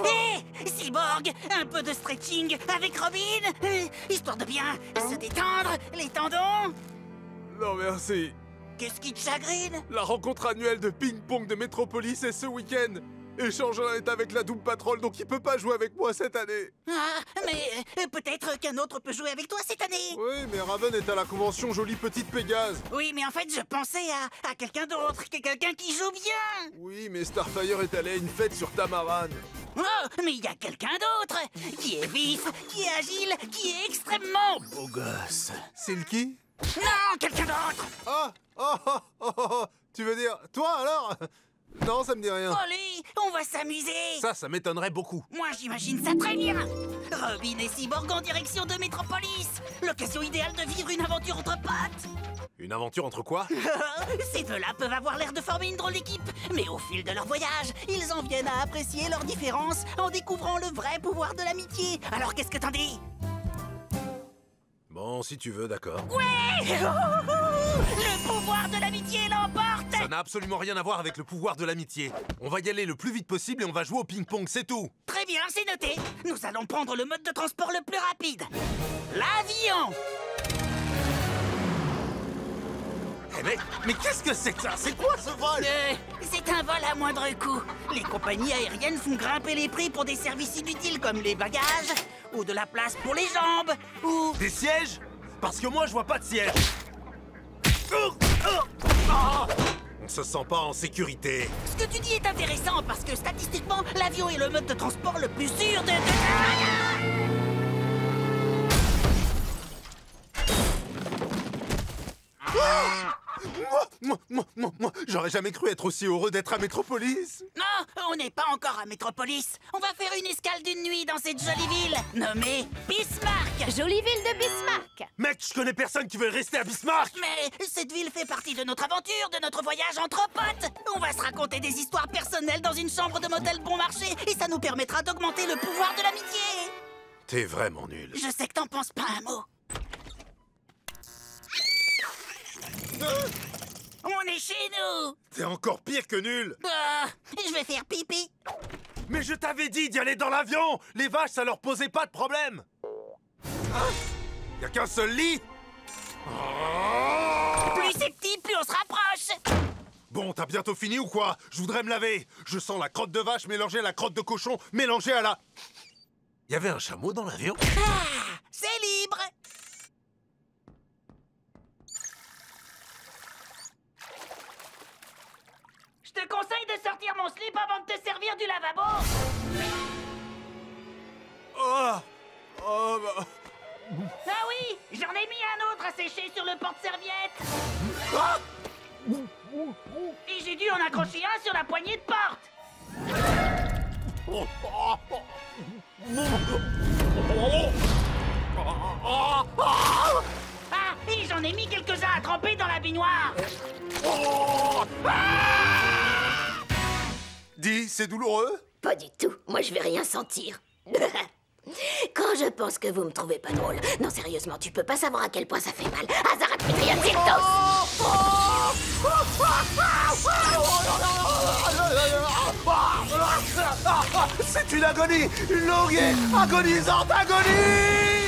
Hé, Cyborg, un peu de stretching avec Robin, histoire de bien se détendre, les tendons. Non merci. Qu'est-ce qui te chagrine? La rencontre annuelle de ping-pong de Metropolis est ce week-end. Et Changelin est avec la Doom Patrol, donc il peut pas jouer avec moi cette année. Ah, mais peut-être qu'un autre peut jouer avec toi cette année. Oui, mais Raven est à la convention Jolie Petite Pégase. Oui, mais en fait, je pensais à quelqu'un d'autre, quelqu'un qui joue bien. Oui, mais Starfire est allé à une fête sur Tamaran. Oh, mais il y a quelqu'un d'autre qui est vif, qui est agile, qui est extrêmement beau gosse. C'est le qui? Non, quelqu'un d'autre. Tu veux dire, toi alors? Non, ça me dit rien. Allez, on va s'amuser. Ça m'étonnerait beaucoup. Moi, j'imagine ça très bien. Robin et Cyborg en direction de Metropolis. L'occasion idéale de vivre une aventure entre potes. Une aventure entre quoi? Ces deux-là peuvent avoir l'air de former une drôle d'équipe, mais au fil de leur voyage, ils en viennent à apprécier leurs différences en découvrant le vrai pouvoir de l'amitié. Alors qu'est-ce que t'en dis? Bon, si tu veux, d'accord. Ouais. Le pouvoir de l'amitié l'emporte. Ça n'a absolument rien à voir avec le pouvoir de l'amitié. On va y aller le plus vite possible et on va jouer au ping-pong, c'est tout. Très bien, c'est noté. Nous allons prendre le mode de transport le plus rapide. L'avion. Mais qu'est-ce que c'est que ça? C'est quoi ce vol? C'est un vol à moindre coût. Les compagnies aériennes font grimper les prix pour des services inutiles comme les bagages, ou de la place pour les jambes, ou... Des sièges? Parce que moi, je vois pas de siège. On se sent pas en sécurité. Ce que tu dis est intéressant parce que statistiquement, l'avion est le mode de transport le plus sûr de... Moi, j'aurais jamais cru être aussi heureux d'être à Metropolis. Non, on n'est pas encore à Metropolis. On va faire une escale d'une nuit dans cette jolie ville nommée Bismarck. Jolie ville de Bismarck. Mec, je connais personne qui veut rester à Bismarck. Mais cette ville fait partie de notre aventure, de notre voyage entre potes. On va se raconter des histoires personnelles dans une chambre de motel bon marché et ça nous permettra d'augmenter le pouvoir de l'amitié. T'es vraiment nul. Je sais que t'en penses pas un mot. On est chez nous. T'es encore pire que nul. Je vais faire pipi. Mais je t'avais dit d'y aller dans l'avion. Les vaches, ça leur posait pas de problème. Y'a qu'un seul lit. Plus c'est petit, plus on se rapproche. Bon, t'as bientôt fini ou quoi? Je voudrais me laver. Je sens la crotte de vache mélangée à la crotte de cochon mélangée à la... Y avait un chameau dans l'avion? C'est libre. Je te conseille de sortir mon slip avant de te servir du lavabo. Bah... Ah oui, j'en ai mis un autre à sécher sur le porte-serviette. Et j'ai dû en accrocher un sur la poignée de porte. Ah, et j'en ai mis quelques-uns à tremper dans la baignoire. Dis, c'est douloureux? Pas du tout. Moi, je vais rien sentir. Quand je pense que vous me trouvez pas drôle. Non, sérieusement, tu peux pas savoir à quel point ça fait mal. C'est une agonie! Une longue et agonisante agonie!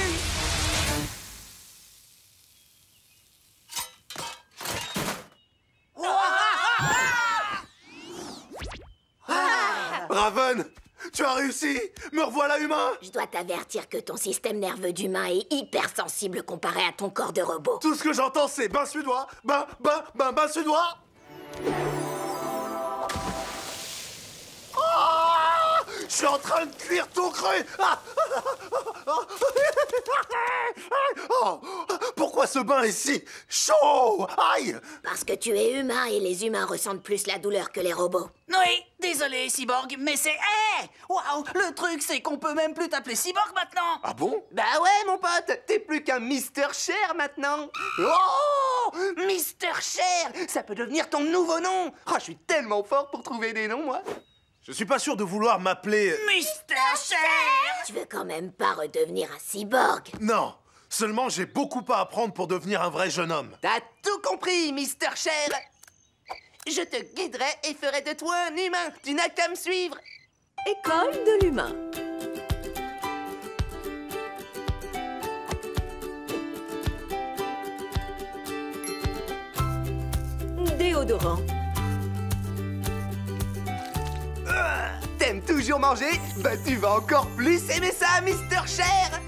Raven! Tu as réussi! Me revoilà humain! Je dois t'avertir que ton système nerveux d'humain est hypersensible comparé à ton corps de robot. Tout ce que j'entends, c'est bain suédois! Bain suédois! Je suis en train de cuire tout cru! Oh, pourquoi ce bain est si chaud? Aïe! Parce que tu es humain et les humains ressentent plus la douleur que les robots. Oui, désolé, Cyborg, mais c'est... Waouh, le truc, c'est qu'on peut même plus t'appeler Cyborg maintenant. Ah bon? Bah ouais, mon pote, t'es plus qu'un Mister Cher maintenant. Oh, Mister Cher, ça peut devenir ton nouveau nom. Oh, je suis tellement fort pour trouver des noms, moi. Je suis pas sûr de vouloir m'appeler... Mister Cher. Tu veux quand même pas redevenir un cyborg? Non, seulement j'ai beaucoup à apprendre pour devenir un vrai jeune homme. T'as tout compris, Mister Cher. Je te guiderai et ferai de toi un humain. Tu n'as qu'à me suivre. École de l'humain. Déodorant. T'aimes toujours manger? Bah tu vas encore plus aimer ça, Mister Cher.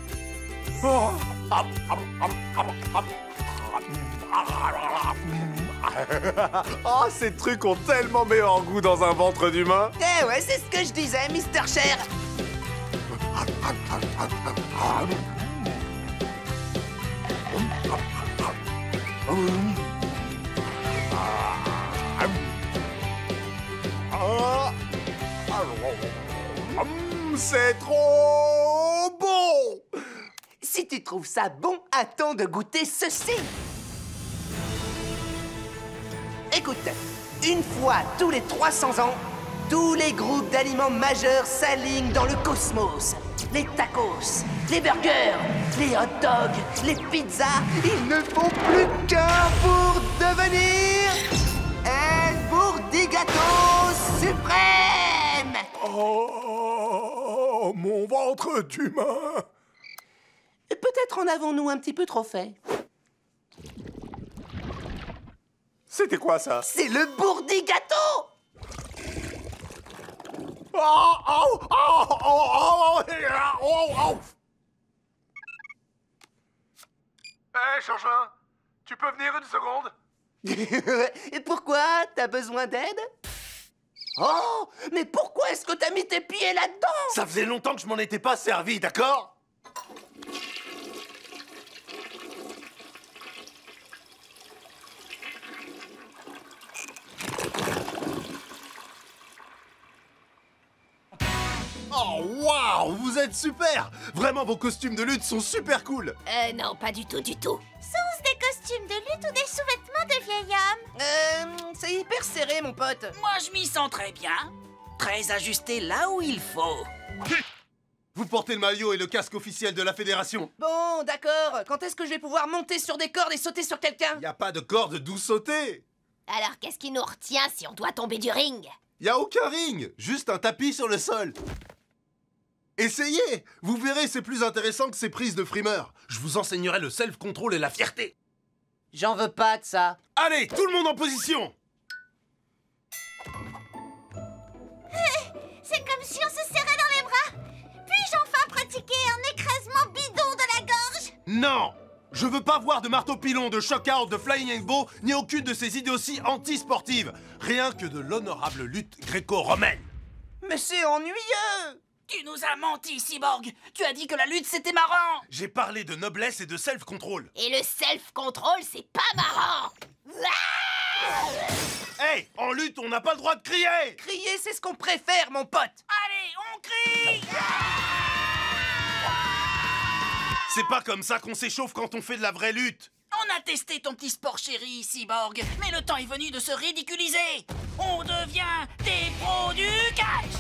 Oh, ces trucs ont tellement meilleur goût dans un ventre d'humain. Eh ouais, c'est ce que je disais, Mister Cher. C'est trop bon. Si tu trouves ça bon, attends de goûter ceci. Écoute, une fois tous les 300 ans, tous les groupes d'aliments majeurs s'alignent dans le cosmos. Les tacos, les burgers, les hot dogs, les pizzas, ils ne font plus qu'un pour devenir El Bourdigato suprême. Oh, mon ventre d'humain. Peut-être en avons-nous un petit peu trop fait. C'était quoi ça? C'est le Bourdigato. Oh, oh, oh, oh, oh, oh, oh. Hé, Changelin, tu peux venir une seconde? Et pourquoi? T'as besoin d'aide? Oh, mais pourquoi est-ce que t'as mis tes pieds là-dedans? Ça faisait longtemps que je m'en étais pas servi, d'accord? Oh, waouh, vous êtes super! Vraiment, vos costumes de lutte sont super cool! Non, pas du tout, du tout. Sont-ce des costumes de lutte ou des sous-vêtements de vieil homme? C'est hyper serré, mon pote. Moi, je m'y sens très bien. Très ajusté là où il faut. Vous portez le maillot et le casque officiel de la fédération. Bon, d'accord. Quand est-ce que je vais pouvoir monter sur des cordes et sauter sur quelqu'un? Y a pas de corde d'où sauter! Alors, qu'est-ce qui nous retient si on doit tomber du ring? Y a aucun ring, juste un tapis sur le sol. Essayez! Vous verrez, c'est plus intéressant que ces prises de frimeur. Je vous enseignerai le self-control et la fierté. J'en veux pas de ça. Allez, tout le monde en position! C'est comme si on se serrait dans les bras. Puis-je enfin pratiquer un écrasement bidon de la gorge? Non! Je veux pas voir de marteau-pilon, de shock-out, de flying elbow, ni aucune de ces idioties anti-sportives. Rien que de l'honorable lutte gréco-romaine. Mais c'est ennuyeux. Tu nous as menti, Cyborg. Tu as dit que la lutte, c'était marrant. J'ai parlé de noblesse et de self-control. Et le self-control, c'est pas marrant. Hey, en lutte, on n'a pas le droit de crier! Crier, c'est ce qu'on préfère, mon pote. Allez, on crie. C'est pas comme ça qu'on s'échauffe quand on fait de la vraie lutte. On a testé ton petit sport chéri, Cyborg, mais le temps est venu de se ridiculiser. On devient des pros du catch.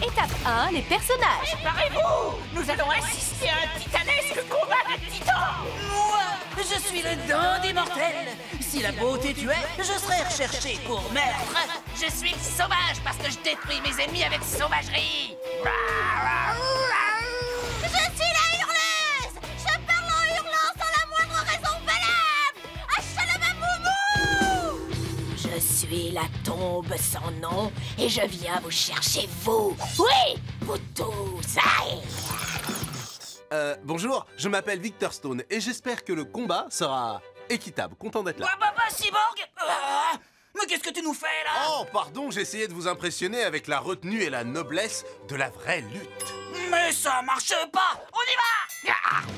Étape 1, les personnages. Préparez-vous. Nous allons assister à un titanesque combat de titans. Moi, je suis le dandy mortel. Si la beauté tuait, je serais recherché pour meurtre. Je suis sauvage parce que je détruis mes ennemis avec sauvagerie. Je suis la hurleuse. Je parle en hurlant sans la moindre raison valable. Achalamaboumou. Je suis la tombe sans nom et je viens vous chercher, vous. Oui, vous tous. Aïe. Bonjour, je m'appelle Victor Stone et j'espère que le combat sera équitable. Content d'être là. Cyborg. Mais qu'est-ce que tu nous fais, là? Oh, pardon, j'essayais de vous impressionner avec la retenue et la noblesse de la vraie lutte. Mais ça marche pas. On y va.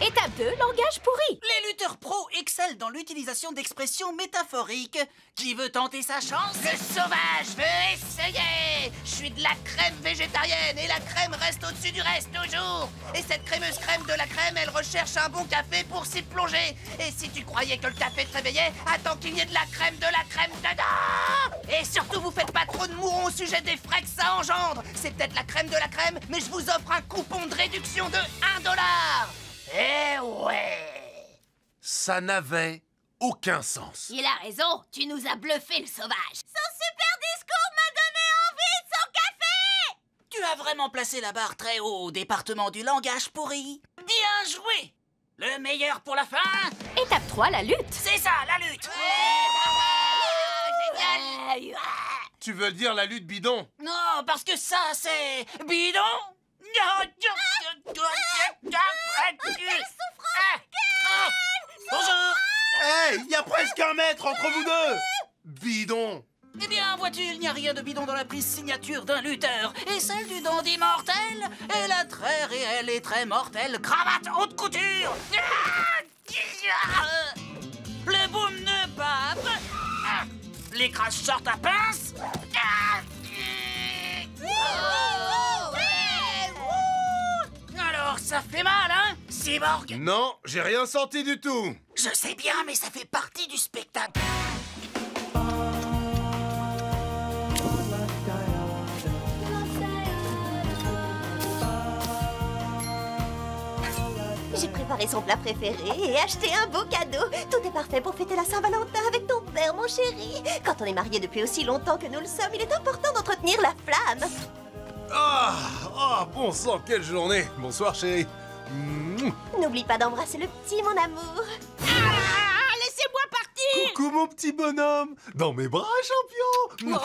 Étape 2, langage pourri. Les lutteurs pros excellent dans l'utilisation d'expressions métaphoriques. Qui veut tenter sa chance? Le sauvage veut essayer. Je suis de la crème végétarienne et la crème reste au-dessus du reste toujours. Et cette crémeuse crème de la crème, elle recherche un bon café pour s'y plonger. Et si tu croyais que le café te réveillait, attends qu'il y ait de la crème dedans. Et surtout, vous faites pas trop de mourons au sujet des frais que ça engendre. C'est peut-être la crème, mais je vous offre un coupon de réduction de $1. Eh ouais. Ça n'avait aucun sens. Il a raison, tu nous as bluffé le sauvage. Son super discours m'a donné envie de son café. as vraiment placé la barre très haut au département du langage pourri. Bien joué! Le meilleur pour la fin, Étape 3, la lutte. c'est ça, la lutte! Génial! Tu veux dire la lutte bidon? Non, parce que ça, c'est... bidon! Bonjour! Hey, il y a presque 1 mètre entre vous deux! Bidon! Eh bien, vois-tu, il n'y a rien de bidon dans la prise signature d'un lutteur. Et celle du dandy mortel est la très réelle et très mortelle cravate haute couture. Le boom ne pape. Les crash shorts à pince. Alors, ça fait mal, hein, Cyborg? Non, j'ai rien senti du tout. Je sais bien, mais ça fait partie du spectacle. J'ai préparé son plat préféré et acheté un beau cadeau. Tout est parfait pour fêter la Saint-Valentin avec ton père, mon chéri. Quand on est mariés depuis aussi longtemps que nous le sommes, il est important d'entretenir la flamme. Bon sang, quelle journée. Bonsoir, chérie. N'oublie pas d'embrasser le petit, mon amour. Laissez-moi partir! Coucou, mon petit bonhomme. Dans mes bras, champion. Oh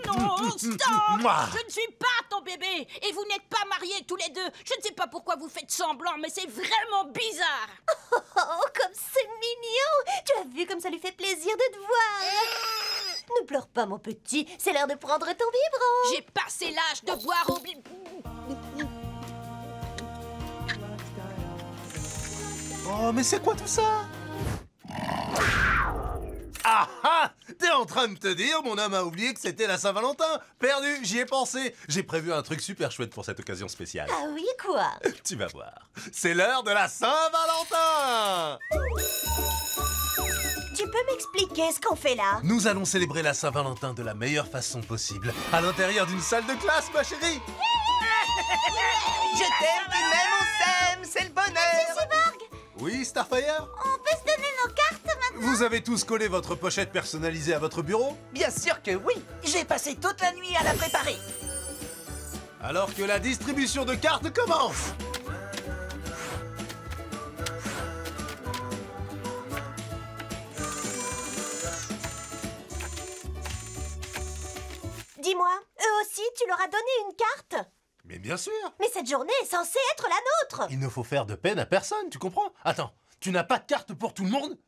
non, stop! Mouah. Je ne suis pas ton bébé et vous n'êtes pas mariés tous les deux. Je ne sais pas pourquoi vous faites semblant, mais c'est vraiment bizarre. Oh, comme c'est mignon! Tu as vu comme ça lui fait plaisir de te voir. Ne pleure pas, mon petit. C'est l'heure de prendre ton biberon. J'ai passé l'âge de boire au Oh, mais c'est quoi tout ça? Ah ah! T'es en train de te dire, mon homme a oublié que c'était la Saint-Valentin. Perdu, j'y ai pensé. J'ai prévu un truc super chouette pour cette occasion spéciale. Ah oui, quoi? Tu vas voir. C'est l'heure de la Saint-Valentin! Tu peux m'expliquer ce qu'on fait là? Nous allons célébrer la Saint-Valentin de la meilleure façon possible, à l'intérieur d'une salle de classe, ma chérie! Je t'aime, tu m'aimes, on s'aime, c'est le bonheur. Cyborg, Oui, Starfire? on peut se donner nos cartes maintenant? Vous avez tous collé votre pochette personnalisée à votre bureau? Bien sûr que oui. J'ai passé toute la nuit à la préparer. Alors que la distribution de cartes commence! Dis-moi, eux aussi, tu leur as donné une carte? Mais bien sûr! Mais cette journée est censée être la nôtre! Il ne faut faire de peine à personne, tu comprends? Attends, tu n'as pas de carte pour tout le monde?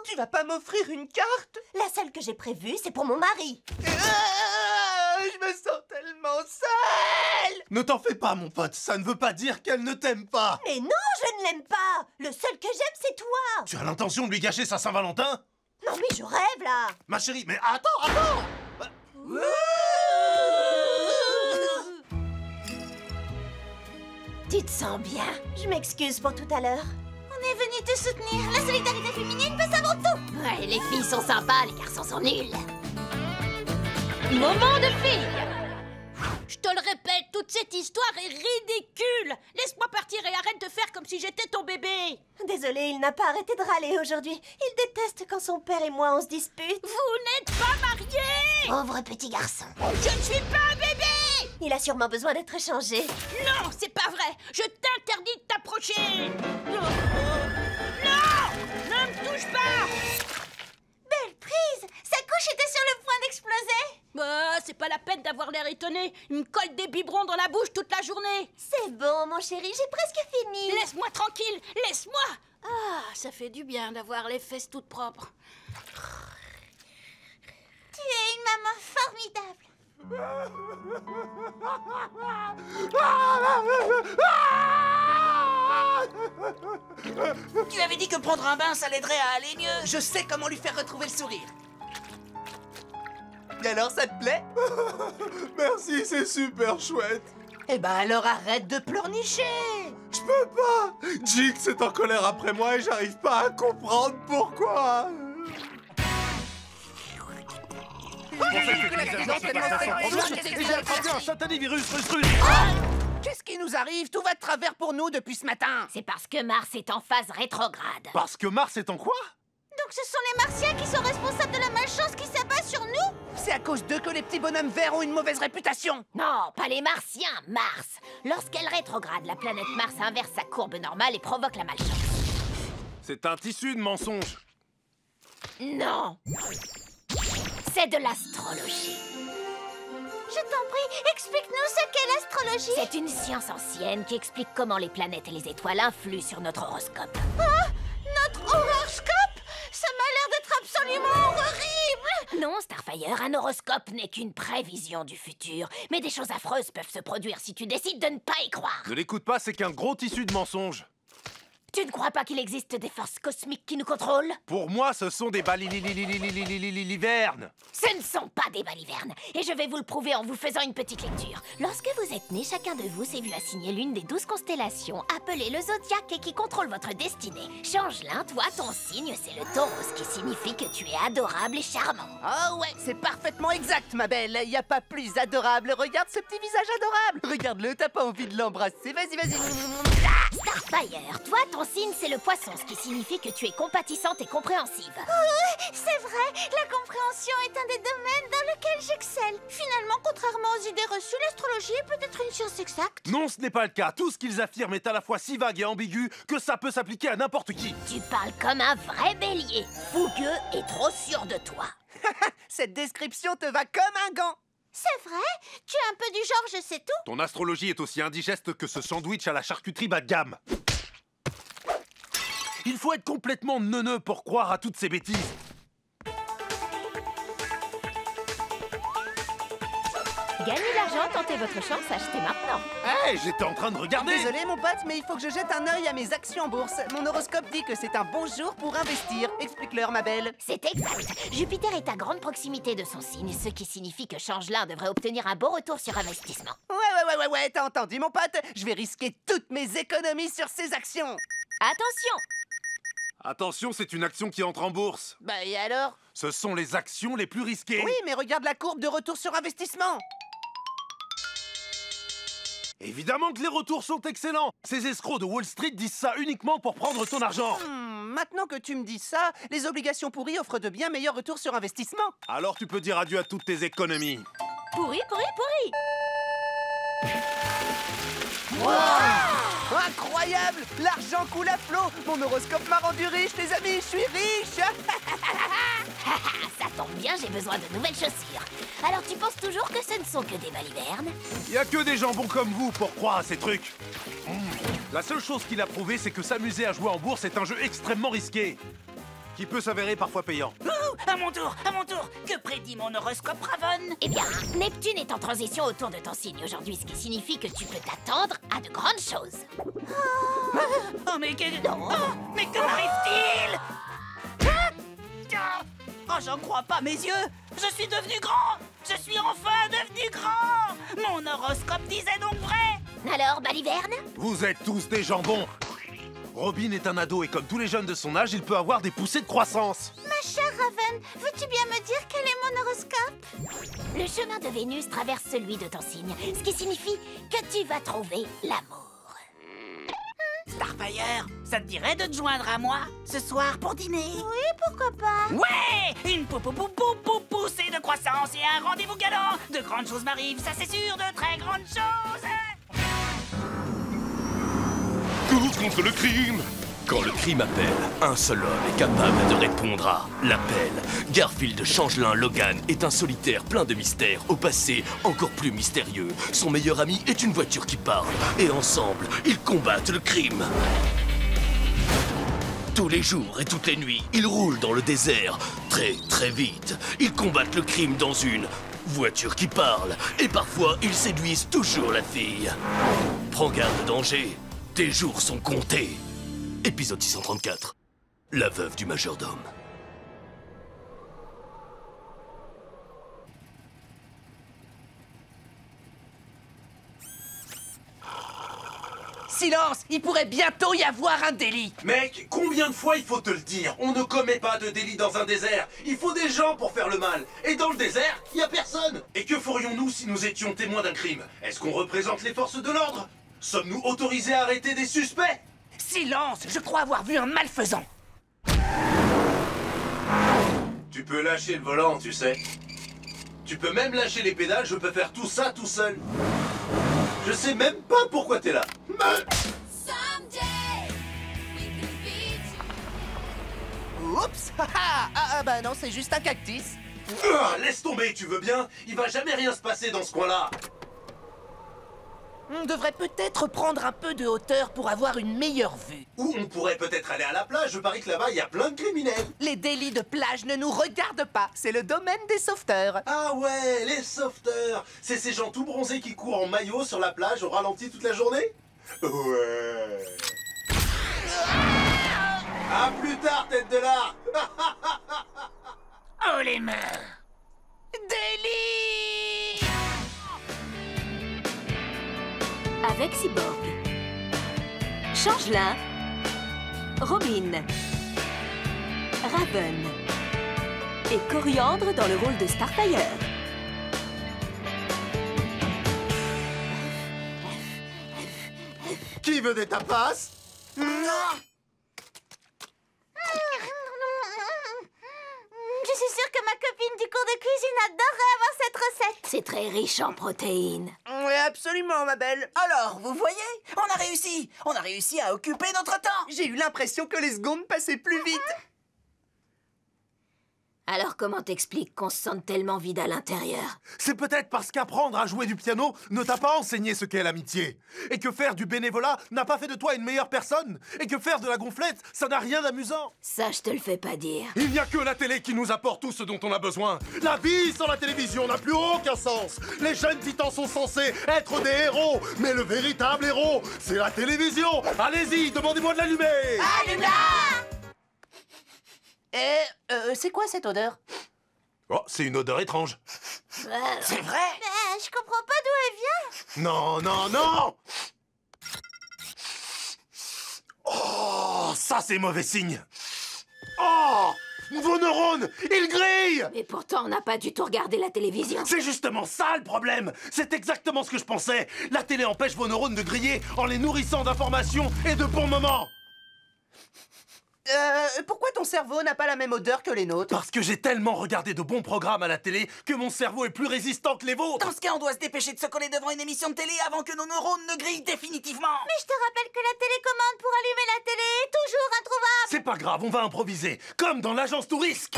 Tu vas pas m'offrir une carte? La seule que j'ai prévue, c'est pour mon mari. Je me sens tellement seule. Ne t'en fais pas, mon pote, ça ne veut pas dire qu'elle ne t'aime pas! Mais non, je ne l'aime pas! Le seul que j'aime, c'est toi! Tu as l'intention de lui gâcher sa Saint-Valentin? Non mais je rêve, là! Ma chérie, mais attends! Tu te sens bien? Je m'excuse pour tout à l'heure. On est venu te soutenir. La solidarité féminine passe avant tout. Ouais, les filles sont sympas, les garçons sont nuls. Moment de filles. Je te le répète, toute cette histoire est ridicule. Laisse-moi partir et arrête de faire comme si j'étais ton bébé. Désolé, il n'a pas arrêté de râler aujourd'hui. Il déteste quand son père et moi on se dispute. Vous n'êtes pas mariés. Pauvre petit garçon. Je ne suis pas un bébé. Il a sûrement besoin d'être échangé. Non, c'est pas vrai. Je t'interdis de t'approcher. Non, ne me touche pas. Belle prise! Sa couche était sur le point d'exploser. Bah, c'est pas la peine d'avoir l'air étonné. Il me colle des biberons dans la bouche toute la journée. C'est bon, mon chéri, j'ai presque fini. Laisse-moi tranquille, laisse-moi. Ah, ça fait du bien d'avoir les fesses toutes propres. Tu es une maman formidable. Tu avais dit que prendre un bain, ça l'aiderait à aller mieux. Je sais comment lui faire retrouver le sourire. Et alors, ça te plaît? Merci, c'est super chouette! Eh ben alors arrête de pleurnicher. Je peux pas! Jix est en colère après moi et j'arrive pas à comprendre pourquoi! Qu'est-ce qui nous arrive? Tout va de travers pour nous depuis ce matin. C'est parce que Mars est en phase rétrograde. Parce que Mars est en quoi? Donc que ce sont les Martiens qui sont responsables de la malchance qui s'abat sur nous? C'est à cause d'eux que les petits bonhommes verts ont une mauvaise réputation. Non, pas les Martiens, Mars. Lorsqu'elle rétrograde, la planète Mars inverse sa courbe normale et provoque la malchance. C'est un tissu de mensonges. Non. C'est de l'astrologie. Je t'en prie, explique-nous ce qu'est l'astrologie. C'est une science ancienne qui explique comment les planètes et les étoiles influent sur notre horoscope. Notre horoscope? Ça m'a l'air d'être absolument horrible. Non, Starfire, un horoscope n'est qu'une prévision du futur. Mais des choses affreuses peuvent se produire si tu décides de ne pas y croire. Ne l'écoute pas, c'est qu'un gros tissu de mensonges. Tu ne crois pas qu'il existe des forces cosmiques qui nous contrôlent? Pour moi, ce sont des balivernes. Ce ne sont pas des balivernes. Et je vais vous le prouver en vous faisant une petite lecture. Lorsque vous êtes né, chacun de vous s'est vu assigner l'une des 12 constellations appelées le zodiaque et qui contrôle votre destinée. Changelin, toi, ton signe, c'est le taureau, ce qui signifie que tu es adorable et charmant. Oh ouais, c'est parfaitement exact, ma belle. Y a pas plus adorable. Regarde ce petit visage adorable. Regarde-le, t'as pas envie de l'embrasser. Vas-y, vas-y. Starfire, toi, ton signe, c'est le poisson, ce qui signifie que tu es compatissante et compréhensive. C'est vrai, la compréhension est un des domaines dans lequel j'excelle. Finalement, contrairement aux idées reçues, l'astrologie est peut-être une science exacte. Non, ce n'est pas le cas. Tout ce qu'ils affirment est à la fois si vague et ambigu que ça peut s'appliquer à n'importe qui. Tu parles comme un vrai bélier, fougueux et trop sûr de toi. Cette description te va comme un gant. C'est vrai? Tu es un peu du genre je sais tout? Ton astrologie est aussi indigeste que ce sandwich à la charcuterie bas de gamme. Il faut être complètement neuneux pour croire à toutes ces bêtises. Gagnez l'argent, tentez votre chance, achetez maintenant. Hé, j'étais en train de regarder. Désolé, mon pote, mais il faut que je jette un œil à mes actions en bourse. Mon horoscope dit que c'est un bon jour pour investir. Explique-leur, ma belle. C'est exact. Jupiter est à grande proximité de son signe, ce qui signifie que Changelin devrait obtenir un beau retour sur investissement. Ouais, t'as entendu, mon pote? Je vais risquer toutes mes économies sur ces actions. Attention! Attention, c'est une action qui entre en bourse. Bah, et alors? Ce sont les actions les plus risquées. Oui, mais regarde la courbe de retour sur investissement. Évidemment que les retours sont excellents. Ces escrocs de Wall Street disent ça uniquement pour prendre ton argent. Maintenant que tu me dis ça, les obligations pourries offrent de bien meilleurs retours sur investissement. Alors tu peux dire adieu à toutes tes économies. Pourri. Wow! Incroyable! L'argent coule à flot. Mon horoscope m'a rendu riche, les amis. Je suis riche. Ça tombe bien, j'ai besoin de nouvelles chaussures. Alors tu penses toujours que ce ne sont que des balivernes? Y a que des gens bons comme vous pour croire à ces trucs. La seule chose qu'il a prouvé, c'est que s'amuser à jouer en bourse est un jeu extrêmement risqué, qui peut s'avérer parfois payant. À mon tour. Que prédit mon horoscope, Ravon? Eh bien, Neptune est en transition autour de ton signe aujourd'hui, ce qui signifie que tu peux t'attendre à de grandes choses. Oh, mais que m'arrive-t-il? Oh, j'en crois pas mes yeux. Je suis devenu grand. Je suis enfin devenu grand. Mon horoscope disait donc vrai. Alors, baliverne? Vous êtes tous des jambons. Robin est un ado et comme tous les jeunes de son âge, il peut avoir des poussées de croissance. Ma chère Raven, veux-tu bien me dire quel est mon horoscope? Le chemin de Vénus traverse celui de ton signe, ce qui signifie que tu vas trouver l'amour. Starfire, ça te dirait de te joindre à moi ce soir pour dîner? Oui, pourquoi pas? Ouais! Une poussée de croissance et un rendez-vous galant. De grandes choses m'arrivent, ça c'est sûr, de très grandes choses. Coup contre le crime! Quand le crime appelle, un seul homme est capable de répondre à l'appel. Garfield Changelin Logan est un solitaire plein de mystères, au passé encore plus mystérieux. Son meilleur ami est une voiture qui parle, et ensemble, ils combattent le crime. Tous les jours et toutes les nuits, ils roulent dans le désert, très vite. Ils combattent le crime dans une voiture qui parle, et parfois ils séduisent toujours la fille. Prends garde, danger, tes jours sont comptés. Épisode 634. La veuve du majordome. Silence! Il pourrait bientôt y avoir un délit. Mec, combien de fois il faut te le dire? On ne commet pas de délit dans un désert. Il faut des gens pour faire le mal. Et dans le désert, il n'y a personne. Et que ferions-nous si nous étions témoins d'un crime? Est-ce qu'on représente les forces de l'ordre? Sommes-nous autorisés à arrêter des suspects? Silence, je crois avoir vu un malfaisant. Silence! Il pourrait bientôt y avoir un délit. Mec, combien de fois il faut te le dire? On ne commet pas de délit dans un désert. Il faut des gens pour faire le mal. Et dans le désert, il n'y a personne. Et que ferions-nous si nous étions témoins d'un crime? Sommes-nous autorisés à arrêter des suspects? Tu peux lâcher le volant, tu sais. Tu peux même lâcher les pédales, je peux faire tout ça tout seul. Je sais même pas pourquoi t'es là. Oups. Bah non, c'est juste un cactus. Laisse tomber, tu veux bien? Il va jamais rien se passer dans ce coin-là. On devrait peut-être prendre un peu de hauteur pour avoir une meilleure vue. Ou on pourrait peut-être aller à la plage, je parie que là-bas, il y a plein de criminels. Les délits de plage ne nous regardent pas. C'est le domaine des sauveteurs. Ah ouais, les sauveteurs. C'est ces gens tout bronzés qui courent en maillot sur la plage au ralenti toute la journée? Ouais. À plus tard, tête de lard. Oh les mains! Délit! Avec Cyborg, Changelin, Robin, Raven et Coriandre dans le rôle de Starfire. Qui veut des tapas? Je suis sûre que ma copine du cours de cuisine adorerait avoir cette recette. C'est très riche en protéines. Oui, absolument, ma belle. Alors, vous voyez? On a réussi! On a réussi à occuper notre temps! J'ai eu l'impression que les secondes passaient plus vite. Alors comment t'expliques qu'on se sente tellement vide à l'intérieur? C'est peut-être parce qu'apprendre à jouer du piano ne t'a pas enseigné ce qu'est l'amitié. Et que faire du bénévolat n'a pas fait de toi une meilleure personne. Et que faire de la gonflette, ça n'a rien d'amusant. Ça, je te le fais pas dire. Il n'y a que la télé qui nous apporte tout ce dont on a besoin. La vie sans la télévision n'a plus aucun sens. Les jeunes titans sont censés être des héros. Mais le véritable héros, c'est la télévision. Allez-y, demandez-moi de l'allumer. Allume-la! C'est quoi cette odeur? Oh, c'est une odeur étrange. C'est vrai? Je comprends pas d'où elle vient. Non, non, non! Oh, ça c'est mauvais signe. Oh! Vos neurones, ils grillent! Mais pourtant, on n'a pas du tout regardé la télévision. C'est justement ça le problème! C'est exactement ce que je pensais! La télé empêche vos neurones de griller en les nourrissant d'informations et de bons moments! Pourquoi ton cerveau n'a pas la même odeur que les nôtres? Parce que j'ai tellement regardé de bons programmes à la télé que mon cerveau est plus résistant que les vôtres! Dans ce cas, on doit se dépêcher de se coller devant une émission de télé avant que nos neurones ne grillent définitivement! Mais je te rappelle que la télécommande pour allumer la télé est toujours introuvable. C'est pas grave, on va improviser, comme dans l'agence Tourisque!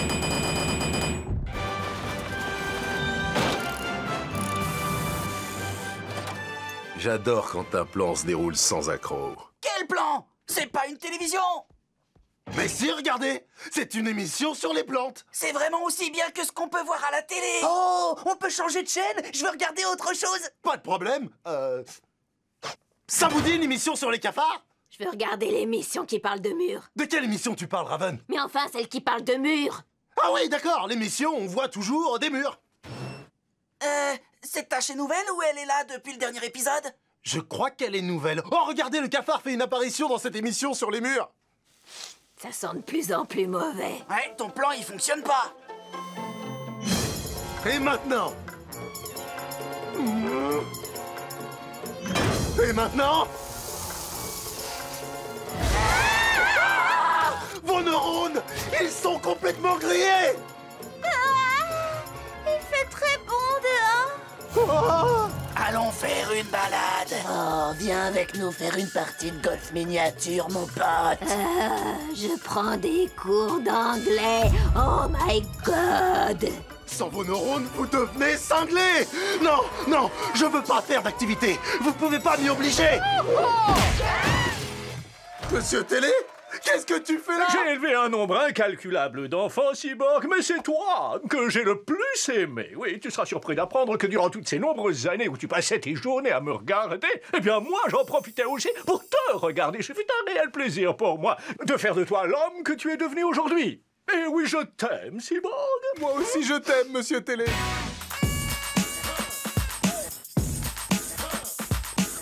J'adore quand un plan se déroule sans accroc. Quel plan? C'est pas une télévision! Mais si, regardez! C'est une émission sur les plantes! C'est vraiment aussi bien que ce qu'on peut voir à la télé! Oh, on peut changer de chaîne? Je veux regarder autre chose. Pas de problème. Ça vous dit une émission sur les cafards? Je veux regarder l'émission qui parle de murs. De quelle émission tu parles, Raven? Mais enfin, celle qui parle de murs. Ah oui, d'accord, l'émission, on voit toujours des murs. C'est ta chaîne nouvelle ou elle est là depuis le dernier épisode? Je crois qu'elle est nouvelle. Oh, regardez, le cafard fait une apparition dans cette émission sur les murs. Ça sent de plus en plus mauvais. Ouais, ton plan, il fonctionne pas. Et maintenant? Et maintenant? Vos neurones, ils sont complètement grillés! Il fait très bon dehors. Allons faire une balade. Oh, viens avec nous faire une partie de golf miniature, mon pote. Je prends des cours d'anglais. Oh my god! Sans vos neurones, vous devenez cinglés! Non, non, je veux pas faire d'activité. Vous pouvez pas m'y obliger. Monsieur Télé? Qu'est-ce que tu fais là? J'ai élevé un nombre incalculable d'enfants, Cyborg, mais c'est toi que j'ai le plus aimé. Oui, tu seras surpris d'apprendre que durant toutes ces nombreuses années où tu passais tes journées à me regarder, eh bien moi j'en profitais aussi pour te regarder. Ce fut un réel plaisir pour moi de faire de toi l'homme que tu es devenu aujourd'hui. Et oui, je t'aime, Cyborg. Moi aussi je t'aime, Monsieur Télé.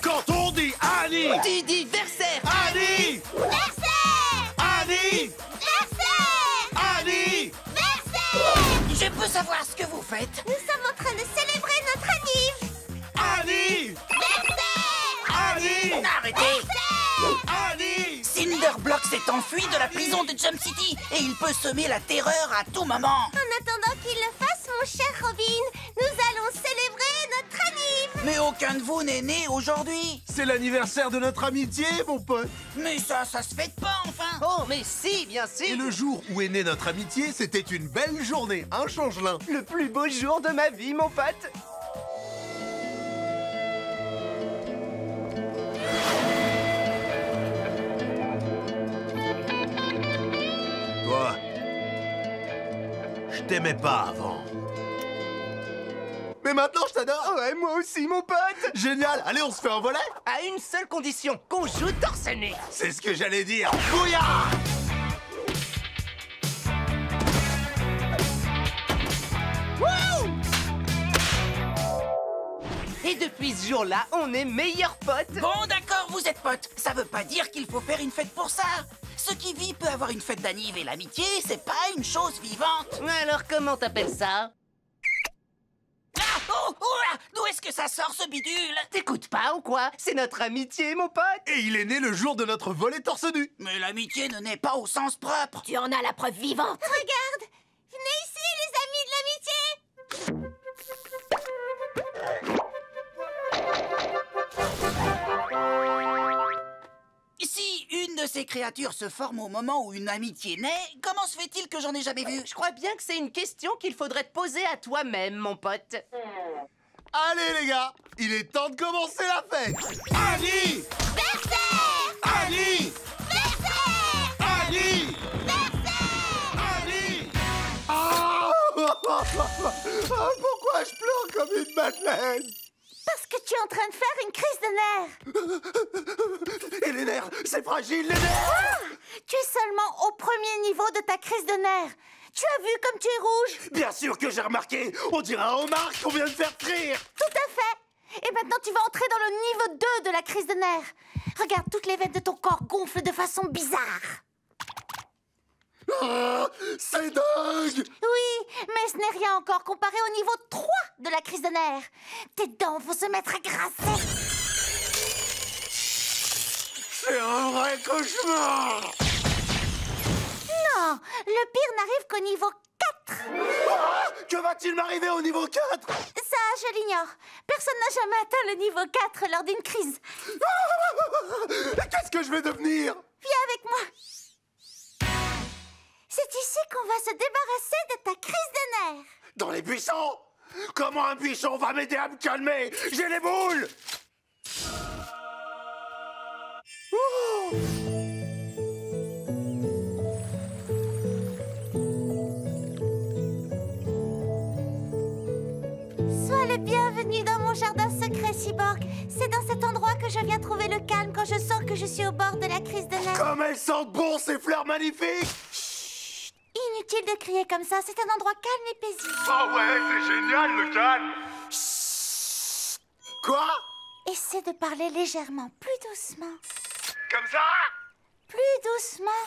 Quand on dit Annie, Tu dis versaire. Annie, Annie, Annie. Je peux savoir ce que vous faites? Nous sommes en train de célébrer notre anniv. Annie, Annie, Arrêtez! Annie. Cinderblock s'est enfui lui de la prison de Jump City et il peut semer la terreur à tout moment. En attendant qu'il le fasse, mon cher Robin, nous allons célébrer notre anniv. Mais aucun de vous n'est né aujourd'hui. C'est l'anniversaire de notre amitié, mon pote. Mais ça se fête pas, enfin. Oh, mais si, bien sûr. Et le jour où est née notre amitié, c'était une belle journée, hein, Changelin? Le plus beau jour de ma vie, mon pote. Toi, je t'aimais pas avant. Mais maintenant, je t'adore. Ouais, moi aussi, mon pote. Génial. Allez, on se fait un volet? À une seule condition, qu'on joue torse nu. C'est ce que j'allais dire. Bouillard! Et depuis ce jour-là, on est meilleurs potes. Bon, d'accord, vous êtes potes. Ça veut pas dire qu'il faut faire une fête pour ça. Ce qui vit peut avoir une fête d'anniv et l'amitié, c'est pas une chose vivante. Alors, comment t'appelles ça? Ah, oh, oh, là, d'où est-ce que ça sort, ce bidule? T'écoutes pas ou quoi? C'est notre amitié, mon pote. Et il est né le jour de notre volet torse nu. Mais l'amitié ne naît pas au sens propre. Tu en as la preuve vivante. Regarde, venez ici, les amis de l'amitié. Si une de ces créatures se forme au moment où une amitié naît, comment se fait-il que j'en ai jamais vu? Je crois bien que c'est une question qu'il faudrait te poser à toi-même, mon pote. Allez, les gars, il est temps de commencer la fête. Ali! Ali! Ali! Ali! Ah! Pourquoi je pleure comme une madeleine? Parce que tu es en train de faire une crise de nerfs. Et les nerfs, c'est fragile, les nerfs! Tu es seulement au premier niveau de ta crise de nerfs. Tu as vu comme tu es rouge? Bien sûr que j'ai remarqué. On dirait un homard qu'on vient de faire frire. Tout à fait. Et maintenant, tu vas entrer dans le niveau 2 de la crise de nerfs. Regarde, toutes les veines de ton corps gonflent de façon bizarre. Ah, c'est dingue! Oui, mais ce n'est rien encore comparé au niveau 3 de la crise de nerfs. Tes dents vont se mettre à grasser. C'est un vrai cauchemar! Non, le pire n'arrive qu'au niveau 4. Ah, que va-t-il m'arriver au niveau 4? Ça, je l'ignore. Personne n'a jamais atteint le niveau 4 lors d'une crise. Qu'est-ce que je vais devenir? Viens avec moi. C'est ici qu'on va se débarrasser de ta crise de nerfs. Dans les buissons? Comment un buisson va m'aider à me calmer? J'ai les boules! Ouh. Sois le bienvenu dans mon jardin secret, Cyborg. C'est dans cet endroit que je viens trouver le calme quand je sens que je suis au bord de la crise de nerfs. Comme elles sentent bon, ces fleurs magnifiques! Inutile de crier comme ça, c'est un endroit calme et paisible. Oh ouais, c'est génial, le calme! Quoi? Essaie de parler légèrement, plus doucement. Comme ça? Plus doucement.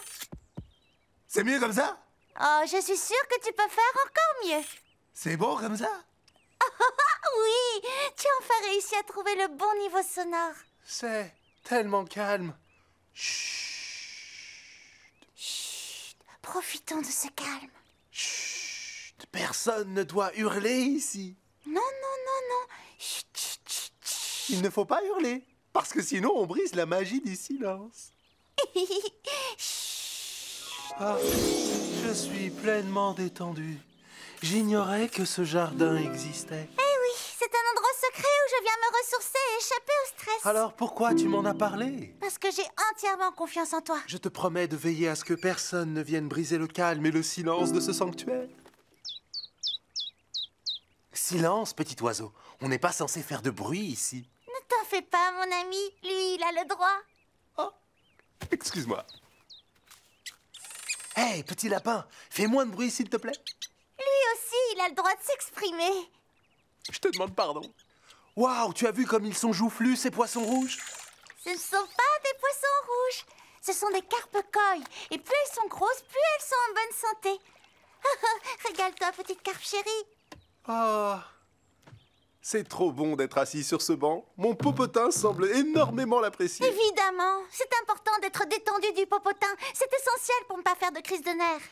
C'est mieux comme ça? Oh, je suis sûre que tu peux faire encore mieux. C'est bon comme ça? Oui, tu as enfin réussi à trouver le bon niveau sonore. C'est tellement calme. Profitons de ce calme. Chut, personne ne doit hurler ici. Non, non, non, non. Chut, chut, chut, chut. Il ne faut pas hurler, parce que sinon on brise la magie du silence. Ah, je suis pleinement détendu. J'ignorais que ce jardin existait. Eh oui, c'est un endroit secret où je viens me ressourcer et échapper au stress. Alors pourquoi tu m'en as parlé? Parce que j'ai entièrement confiance en toi. Je te promets de veiller à ce que personne ne vienne briser le calme et le silence de ce sanctuaire. Silence, petit oiseau. On n'est pas censé faire de bruit ici. Ne t'en fais pas, mon ami. Lui, il a le droit. Oh, excuse-moi. Hé, petit lapin, fais moins de bruit, s'il te plaît. Lui aussi, il a le droit de s'exprimer. Je te demande pardon. Waouh, tu as vu comme ils sont joufflus, ces poissons rouges? Ce ne sont pas des poissons rouges. Ce sont des carpes koi. Et plus elles sont grosses, plus elles sont en bonne santé. Régale-toi, petite carpe chérie. Oh, C'est trop bon d'être assis sur ce banc. Mon popotin semble énormément l'apprécier. Évidemment, c'est important d'être détendu du popotin. C'est essentiel pour ne pas faire de crise de nerfs.